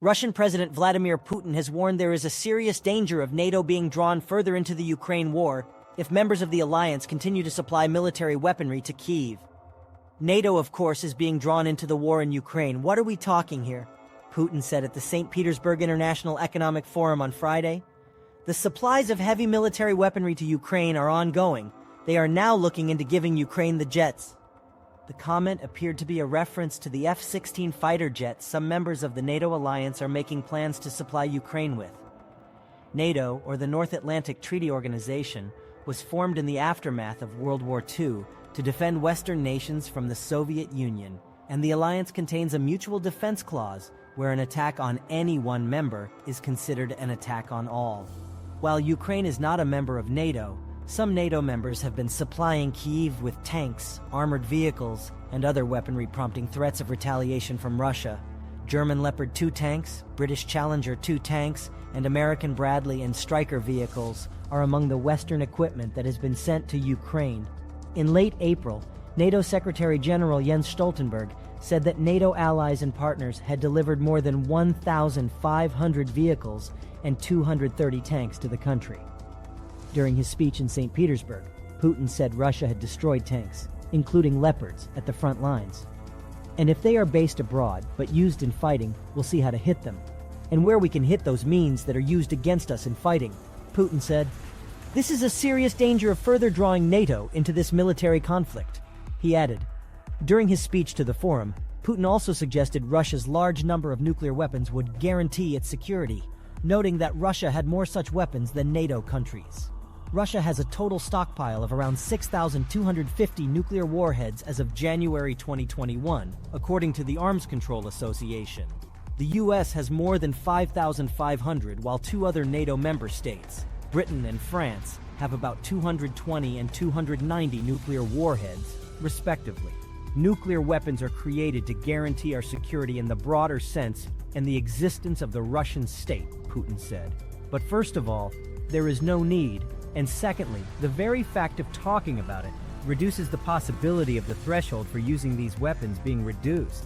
Russian President Vladimir Putin has warned there is a serious danger of NATO being drawn further into the Ukraine war if members of the alliance continue to supply military weaponry to Kyiv. NATO, of course, is being drawn into the war in Ukraine. What are we talking here? Putin said at the St. Petersburg International Economic Forum on Friday. The supplies of heavy military weaponry to Ukraine are ongoing. They are now looking into giving Ukraine the jets. The comment appeared to be a reference to the F-16 fighter jets some members of the NATO alliance are making plans to supply Ukraine with. NATO, or the North Atlantic Treaty Organization, was formed in the aftermath of World War II to defend Western nations from the Soviet Union, and the alliance contains a mutual defense clause where an attack on any one member is considered an attack on all. While Ukraine is not a member of NATO, some NATO members have been supplying Kyiv with tanks, armored vehicles, and other weaponry, prompting threats of retaliation from Russia. German Leopard 2 tanks, British Challenger 2 tanks, and American Bradley and Stryker vehicles are among the Western equipment that has been sent to Ukraine. In late April, NATO Secretary General Jens Stoltenberg said that NATO allies and partners had delivered more than 1,500 vehicles and 230 tanks to the country. During his speech in St. Petersburg, Putin said Russia had destroyed tanks, including Leopards, at the front lines. And if they are based abroad but used in fighting, we'll see how to hit them. And where we can hit those means that are used against us in fighting, Putin said. This is a serious danger of further drawing NATO into this military conflict, he added. During his speech to the forum, Putin also suggested Russia's large number of nuclear weapons would guarantee its security, noting that Russia had more such weapons than NATO countries. Russia has a total stockpile of around 6,250 nuclear warheads as of January 2021, according to the Arms Control Association. The U.S. has more than 5,500, while two other NATO member states, Britain and France, have about 220 and 290 nuclear warheads, respectively. Nuclear weapons are created to guarantee our security in the broader sense and the existence of the Russian state, Putin said. But first of all, there is no need, and secondly, the very fact of talking about it reduces the possibility of the threshold for using these weapons being reduced.